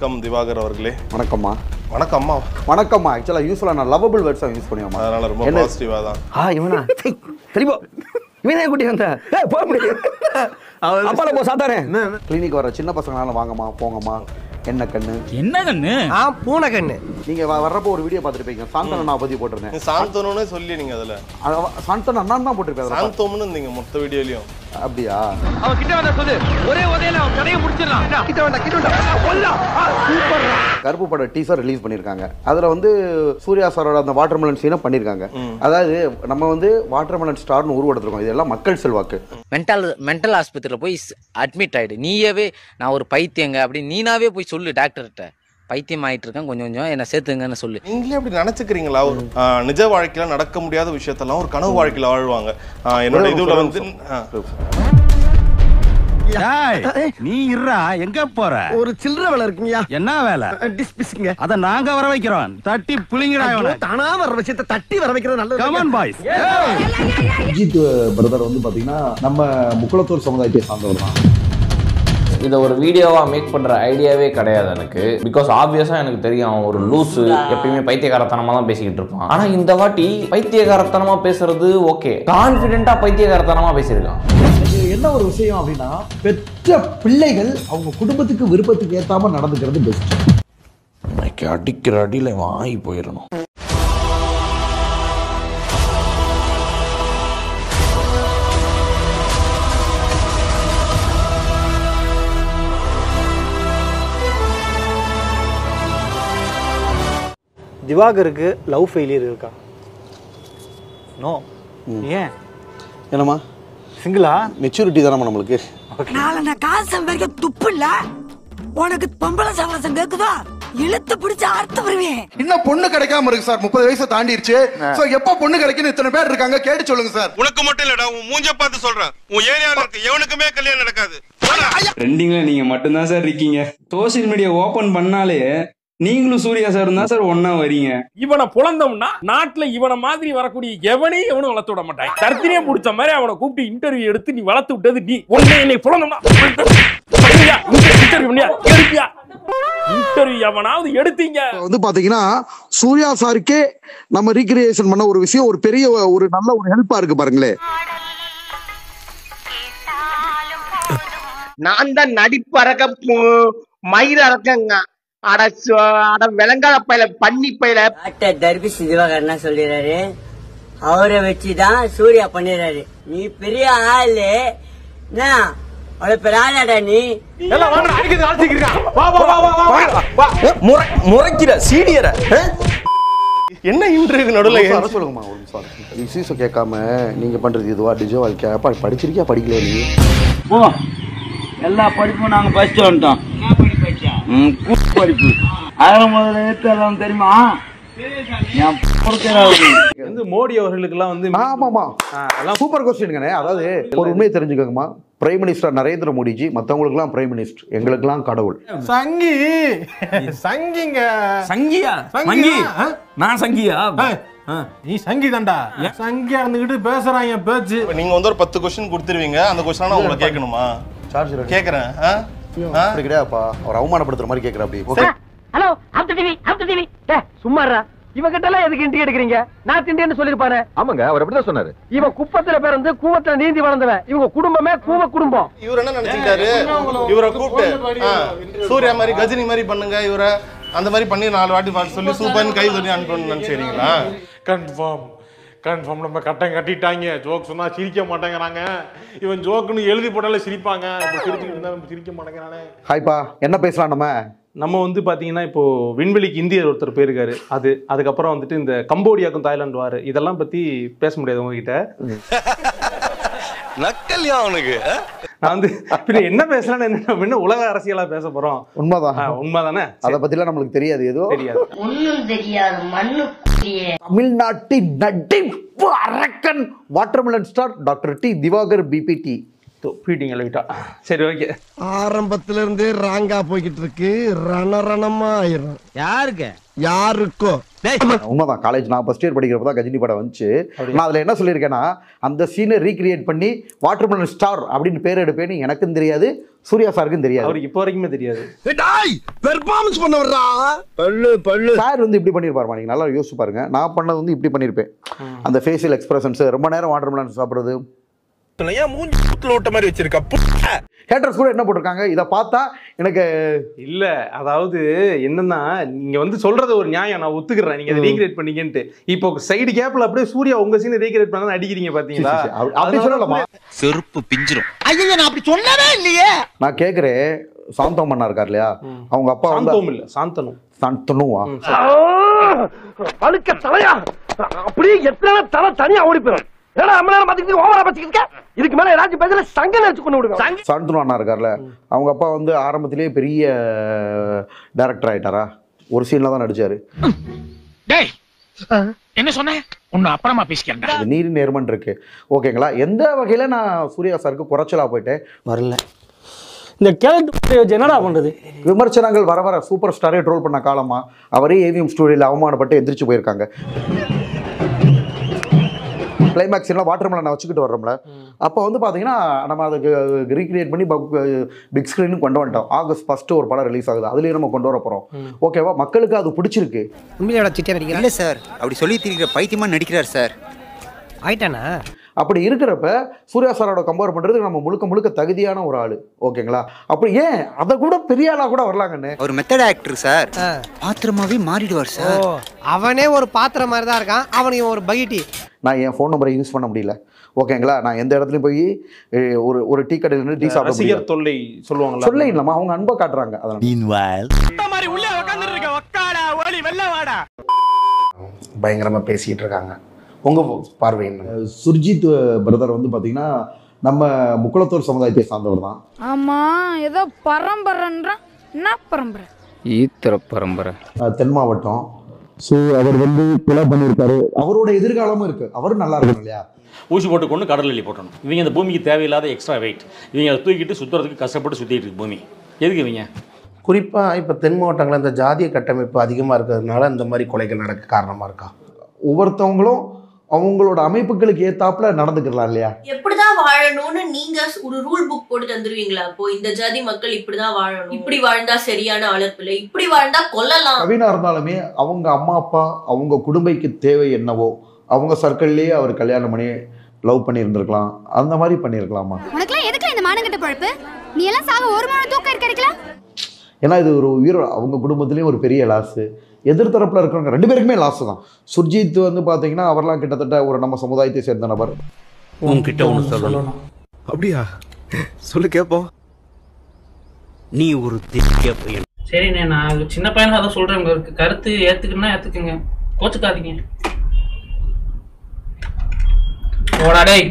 வணக்கம் திவாகர் அவர்களே. வணக்கம்மா. வணக்கம்மா. வணக்கம்மா. ஆக்சுவலாக யூஸ்ஃபுல்லாக நான் லவபிள் வேர்ட்ஸாக யூஸ் பண்ணுவேன், அதனால ரொம்ப பாசிட்டிவாக தான். இவனா தெரியுமோ இவனே கூட்டி வந்த போக முடியாது. அப்பால போ சாத்தானே. கிளினிக் வர சின்ன பசங்களால வாங்கம்மா போங்கம்மா. என்ன கண்ணு பூனை கண்ணு. நீங்க வர்றப்போ ஒரு வீடியோ பார்த்துருப்பீங்க, சாந்தனா பத்தி போட்டிருந்தேன். சாந்தோன்னு சொல்லி நீங்க அதுல சாந்தனா அண்ணா தான் போட்டிருப்பேன். சாந்தோம்னு இருந்தீங்க மொத்த வீடியோலயும். அப்படியா? அவன் கிட்ட வந்தா சொல்லு, ஒரே உதையில அவன் கதையை முடிச்சிடலாம். கிட்ட வந்தா சூப்பர். கருப்பு பட டீசர் ரிலீஸ் பண்ணிருக்காங்க. அதுல வந்து சூர்யா சாரோட அந்த வாட்டர்மெலன் சீனை பண்ணிருக்காங்க. அதாவது நம்ம வந்து வாட்டர்மெலன் ஸ்டார்னு உருவெடுத்திருக்கோம். இதெல்லாம் மக்கள் செல்வாக்கு. மென்டல் ஆஸ்பத்திரியில் போய் அட்மிட் ஆயிடு. நீயவே நான் ஒரு பைத்தியங்க அப்படி நீனாவே போய் சொல்லு டாக்டர்கிட்ட. பைத்தியம் ஆயிட்டு இருக்கேன், கொஞ்சம் கொஞ்சம் என்ன சேர்த்துங்கன்னு சொல்லு. நீங்களே அப்படி நினைச்சுக்கிறீங்களா? ஒரு நிஜ வாழ்க்கையில நடக்க முடியாத விஷயத்தெல்லாம் ஒரு கனவு வாழ்க்கையில வாழ்வாங்க. என்னோட இதுல வந்து நீ இருடா, எங்க போற? ஒரு சில்லற வேலை இருக்குங்கயா. என்ன வேலை? டிஸ்பிஸ்ங்க. அத நாங்க வர வைக்கிறோம். தட்டி புளிங்கடா இவனை. தானா வர விஷயத்தை தட்டி வர வைக்கிறது நல்லது. Come on boys. Ajith brother வந்து பாத்தீங்கன்னா நம்ம முக்குளத்தூர் சமுதாயத்தை சார்ந்தவர் தான். இதை ஒரு வீடியோவாக மேக் பண்ணுற ஐடியாவே கிடையாது எனக்கு. பிகாஸ் ஆப்வியஸாக எனக்கு தெரியும் அவன் ஒரு லூஸு, எப்பயுமே பைத்தியகாரத்தனமாக தான் பேசிக்கிட்டு இருப்பான். ஆனால் இந்த வாட்டி பைத்தியகாரத்தனமாக பேசுறது ஓகே, கான்ஃபிடென்ட்டாக பைத்தியகாரத்தனமாக பேசியிருக்கான். என்ன ஒரு விஷயம் அப்படின்னா, பெற்ற பிள்ளைகள் அவங்க குடும்பத்துக்கு விருப்பத்துக்கு ஏற்றாம நடந்துக்கிறது பெஸ்ட். இன்னைக்கு அடிக்கிற அடியில் வாங்கி போயிடணும். திவாகருக்கு லவ் ஃபெயிலியர் இருக்கா? நோ. ஏன்? என்னம்மா சிங்கிளா? மெச்சூரிட்டி தானம்மா நம்மளுக்கு. நாளை காசு சம்பாதிக்க துப்பு இல்ல உனக்கு. பொம்பளை சவாசம் கேக்குதா? இழுத்து பிடிச்ச அர்த்தம் வருவேன். இன்னும் பொண்ணு கிடைக்காம இருக்கு சார். 30 வயசு தாண்டிடுச்சு. சோ எப்ப பொண்ணு கிடைக்குன்னு இத்தனை பேர் இருக்காங்க, கேட்டு சொல்லுங்க சார். உனக்கு மட்டும் இல்லடா, உன் மூஞ்ச பார்த்து சொல்றேன். உன் ஏரியால இருக்கு எவனுக்குமே கல்யாணம் நடக்காது. ட்ரெண்டிங்ல நீங்க மட்டும்தான் சார் இருக்கீங்க. சோசியல் மீடியா ஓபன் பண்ணாலே நீங்களும் சூர்யா சார் தான் சார் ஒன்னா வரீங்க. இவனை புலந்தோம்னா நாட்டுல இவனை மாதிரி வரக்கூடிய எவனையும் எவனும் வளர்த்து விட மாட்டாங்க. தர்த்தினியே பிடிச்ச மாதிரி அவனை கூப்பிட்டு இன்டர்வியூ எடுத்து நீ வளர்த்து விட்டது நீ. உடனே என்னை புலந்தோம்னா இன்டர்வியூ எவனாவது எடுத்தீங்க வந்து பாத்தீங்கன்னா சூர்யா சாருக்கே நம்ம ரீக்ரியேஷன் பண்ண ஒரு விஷயம் ஒரு பெரிய ஒரு நல்ல ஒரு ஹெல்ப்பா இருக்கு பாருங்களே. நான் தான் நடிப்பு அரக்க மயிர் அரக்கங்க. அட விளங்காத பயில பண்ணி பயில தர்பிஸ் திவாகர் என்ன சொல்லிடுறாரு, அவரை வச்சுதான் சூர்யா பண்ணிடுறாரு. நீ பெரிய ஆளு, பெரிய ஆளாடா நீ. முறைக்கிற சீனியர என்ன இன்டர்வியூ நடுவில் சொல்லுங்கம்மா ஒரு நிமிஷம். இஷ்யூஸை கேட்காம நீங்க பண்றது இதுவா? டிஜோ வாழ்க்கை படிச்சிருக்கியா படிக்கலையா நீ? எல்லா படிப்பும் நாங்க படிச்சு வந்துட்டோம். படிப்பு ஆயிரம் முதல்ல ஏற்றலாம் தெரியுமா? மோடி அவர்களுக்கு எல்லாம் வந்து ஆமாமா சூப்பர் கொஸ்டின்ங்கண்ணே. அதாவது ஒரு உண்மையை தெரிஞ்சுக்கோங்கம்மா, பிரைம் மினிஸ்டர் நரேந்திர மோடிஜி மற்றவங்களுக்குலாம் பிரைம் மினிஸ்டர், எங்களுக்கெல்லாம் கடவுள். சங்கி சங்கிங்க. சங்கியா? நான் சங்கியா? நீ சங்கி தான்டா. சங்கியா இருந்துகிட்டு பேசுறாங்க பேச்சு. நீங்க வந்து ஒரு 10 கொஸ்டின் கொடுத்துருவீங்க. அந்த கொஸ்டின் உங்களை கேட்கணுமா? சார்ஜ் கேட்கறேன். அப்படி கிடையாதுப்பா, அவர் அவமானப்படுத்துற மாதிரி கேட்கற. அப்படி ஹலோ டிவி சும்மாறா. இவகிட்ட எல்லாம் எதுக்கு இன்டி எடுக்கிறீங்க? நான் திண்டின்னு சொல்லிருப்பாரு. ஆமாங்க, அவர் அப்படிதான் சொன்னாரு. இவன் குப்பத்துல பிறந்து கூவத்துல நீந்தி வளர்ந்தவன். இவங்க குடும்பமே கூவ குடும்பம். இவர் என்ன நினைச்சிட்டாரு? இவரை கூப்பிட்டு சூர்யா மாதிரி கஜினி மாதிரி பண்ணுங்க, இவரை அந்த மாதிரி பண்ணி 4 வாட்டி சொல்லி சூப்பர்னு கை தட்டி அனுப்பணும்னு நினைச்சிருக்கீங்களா? கன்ஃபார்ம் நம்ம கட்டம் கட்டிட்டாங்க. ஜோக் சொன்னா சிரிக்க மாட்டேங்கிறாங்க. இவன் ஜோக்குன்னு எழுதி போட்டாலே சிரிப்பாங்க. சிரிக்க மாட்டேங்கிறானே. ஹாய்ப்பா, என்ன பேசலாம் நம்ம வந்து பாத்தீங்கன்னா இப்போ விண்வெளிக்கு இந்தியர் ஒருத்தர் போயிருக்காரு. அதுக்கப்புறம் வந்துட்டு இந்த கம்போடியாக்கும் தாய்லாந்து வாரு, இதெல்லாம் பத்தி பேச முடியாது உங்ககிட்ட. நக்கல்யா அவனுக்கு. நான் வந்து என்ன பேசலாம், என்ன உலக அரசியலா பேச போறோம். உண்மைதானே? அதை பத்திலாம் நம்மளுக்கு தெரியாது, ஏதோ தெரியாது, ஒன்னும் தெரியாது. மண்ணு தமிழ்நாட்டின் நடிப்பு அரக்கன் watermelon star doctor D Divakar BBT beating லைட்டா. சரி ஓகே. ஆரம்பத்துல இருந்தே ராங்கா போய்கிட்டு இருக்கு. ரணரணமா ஆயிரும். யாருக்கோ உண்மைதான். காலேஜ் நான் ஃபர்ஸ்ட் இயர் படிக்கிறப்ப தான் கஜினி படம் வந்துச்சு. நான் அதில் என்ன சொல்லியிருக்கேன்னா, அந்த சீனை ரீக்ரியேட் பண்ணி வாட்டர்மெலன் ஸ்டார் அப்படின்னு பேர் எடுப்பேன்னு எனக்கும் தெரியாது, சூர்யா சாருக்கும் தெரியாது. அவருக்கு இப்போ வரைக்குமே தெரியாது. பெர்ஃபார்மன்ஸ் பண்ண வர்றா. பல்லு சார் வந்து இப்படி பண்ணியிருப்பாருமா, நீங்கள் நல்லா யோசிச்சு பாருங்க. நான் பண்ணது வந்து இப்படி பண்ணியிருப்பேன். அந்த ஃபேஷியல் எக்ஸ்பிரஷன்ஸ், ரொம்ப நேரம் வாட்டர்மெலன் சாப்பிட்றது. ஹேட்டர்ஸ் கூட என்ன போட்டிருக்காங்க இதை பார்த்தா எனக்கு இல்ல. அதாவது என்னன்னா, நீங்க வந்து சொல்றது ஒரு நியாயம், நான் ஒத்துக்கிறேன், நீங்க அதை ரீக்ரியேட் பண்ணீங்கன்ட்டு. இப்போ சைடு கேப்ல அப்படியே சூர்யா உங்க சீனை ரீக்ரியேட் பண்ணா அடிக்கிறீங்க பாத்தீங்களா? அப்படி சொல்லலாமா? செருப்பு பிஞ்சிரும். ஐயோ நான் அப்படி சொல்லவே இல்லையே. நான் கேட்குறேன், சாந்தம் பண்ணா இருக்கார் இல்லையா, அவங்க அப்பா வந்து இல்ல சாந்தனு சாந்தனுவா அழுக்க தலையா அப்படியே எத்தனை தலை தனியா ஓடி போயிடும். ஏடா அம்மனால பாத்துக்கிட்டு ஓவரா பாத்துக்கிட்டு இதுக்கு மேல ஏதாச்சும் பேசல சங்க நினைச்சு கொண்டு விடுங்க. சாந்தனு அண்ணா இருக்கார்ல, அவங்க அப்பா வந்து ஆரம்பத்திலேயே பெரிய டைரக்டர் ஆயிட்டாரா, ஒரு சீன்ல தான் நடிச்சாரு. என்ன சொன்ன உன்னை அப்புறமா பேசிக்கிறேன். நீர் நேர்மன் இருக்கு ஓகேங்களா. எந்த வகையில நான் சூர்யா சாருக்கு குறைச்சலா போயிட்டேன் வரல. இந்த கேரக்டர் என்னடா பண்றது? விமர்சனங்கள் வர வர சூப்பர் ஸ்டாரே ட்ரோல் பண்ண காலமா அவரே ஏவிஎம் ஸ்டூடியோல அவமானப்பட்டு எந்திரிச்சு போயிருக்காங்க. கிளைமேக்ஸ் எல்லாம் வாட்டர்மெலனை வச்சுக்கிட்டு வர்றோம்ல, அப்போ வந்து பார்த்தீங்கன்னா நம்ம அதுக்கு ரீக்ரியேட் பண்ணி பிக் ஸ்க்ரீனுக்கு கொண்டு வந்துட்டோம். ஆகஸ்ட் 1 ஒரு படம் ரிலீஸ் ஆகுது, அதுலேயும் நம்ம கொண்டு வர போகிறோம். ஓகேவா, மக்களுக்கு அது பிடிச்சிருக்கு. உண்மையோட சிட்டியா நடிக்கிறேன் இல்லை சார், அப்படி சொல்லி திரிக்கிற பைத்தியமா நடிக்கிறார் சார். ஆயிட்டானா? அப்படி இருக்கிறப்ப சூர்யா சாரோட கம்பேர் பண்ணுறதுக்கு நம்ம முழுக்க முழுக்க தகுதியான ஒரு ஆள். ஓகேங்களா, அப்படி ஏன் அதை கூட பெரிய ஆளாக கூட வரலாங்கன்னு. ஒரு மெத்தட் ஆக்டர் சார், பாத்திரமாவே மாறிடுவார் சார். அவனே ஒரு பாத்திரம் மாதிரி தான் இருக்கான், அவனையும் ஒரு பகிட்டி. நான் என் ஃபோன் நம்பரை யூஸ் பண்ண முடியல. ஓகேங்களா, நான் எந்த இடத்துலையும் போய் ஒரு டீ கடையில் நின்று டீ சாப்பிட தொல்லை சொல்லுவாங்க. சொல்ல இல்லாமல் அவங்க அன்பை காட்டுறாங்க. பயங்கரமாக பேசிகிட்டு இருக்காங்க. உங்கள் பார்வை என்ன? சுர்ஜித் பிரதர் வந்து பார்த்தீங்கன்னா நம்ம முக்குளத்தூர் சமுதாயத்தை சார்ந்தவர் தான். ஆமா, ஏதோ பரம்பரைன்றா. என்ன பரம்பரை? ஈத்திர பரம்பரை, தென் மாவட்டம். ஸோ அவர் வந்து கொலை பண்ணியிருக்காரு. அவரோட எதிர்காலமும் இருக்கு, அவரும் நல்லா இருக்கணும் இல்லையா. ஊசி போட்டு கொண்டு கடல் எள்ளி போட்டணும். இவங்க இந்த பூமிக்கு தேவையில்லாத எக்ஸ்ட்ரா வெயிட், இவங்க அதை தூக்கிட்டு சுற்றுறதுக்கு கஷ்டப்பட்டு சுற்றிட்டு இருக்கு பூமி. எதுக்கு இவங்க? குறிப்பாக இப்போ தென் மாவட்டங்களில் இந்த ஜாதிய கட்டமைப்பு அதிகமாக இருக்கிறதுனால இந்த மாதிரி கொலைகள் நடக்க காரணமாக இருக்கா? ஒவ்வொருத்தவங்களும் அவங்களோட அமைப்புகளுக்கு ஏத்தாப்புல நடந்துக்கலாம் இல்லையா. எப்படிதான் வாழணும்னு நீங்க ஒரு ரூல் புக் போட்டு தந்துருவீங்களா? இப்போ இந்த ஜாதி மக்கள் இப்படிதான் வாழணும், இப்படி வாழ்ந்தா சரியான வளர்ப்பில்லை, இப்படி வாழ்ந்தா கொல்லலாம். கவினா இருந்தாலுமே அவங்க அம்மா அப்பா அவங்க குடும்பைக்கு தேவை என்னவோ அவங்க சர்க்கிள்லயே அவர் கல்யாணம் பண்ணி லவ் பண்ணி இருந்திருக்கலாம், அந்த மாதிரி பண்ணியிருக்கலாமா? உனக்குலாம் எதுக்கு இந்த மானங்கட்ட பொழப்பு? நீ எல்லாம் சாக ஒரு மானம் தூக்கம் கிடைக்கல. ஏன்னா இது ஒரு உயிர், அவங்க குடும்பத்திலேயும் ஒரு பெரிய லாஸு, எதிர்த்தரப்பில் இருக்கிறவங்க 2 பேருக்குமே லாஸ் தான். சுர்ஜித் வந்து பார்த்தீங்கன்னா அவர்லாம் கிட்டத்தட்ட ஒரு நம்ம சமுதாயத்தை சேர்ந்த நபர். உன்கிட்ட ஒன்று சொல்லணும். அப்படியா? சொல்லு கேட்போம். நீ ஒரு திவ்ய பையன். சரிண்ணே, நான் சின்ன பையனா அதை சொல்றேன். உங்களுக்கு கருத்து ஏத்துக்குன்னா ஏத்துக்குங்க, கோச்சுக்காதீங்க. ஓடா டேய்.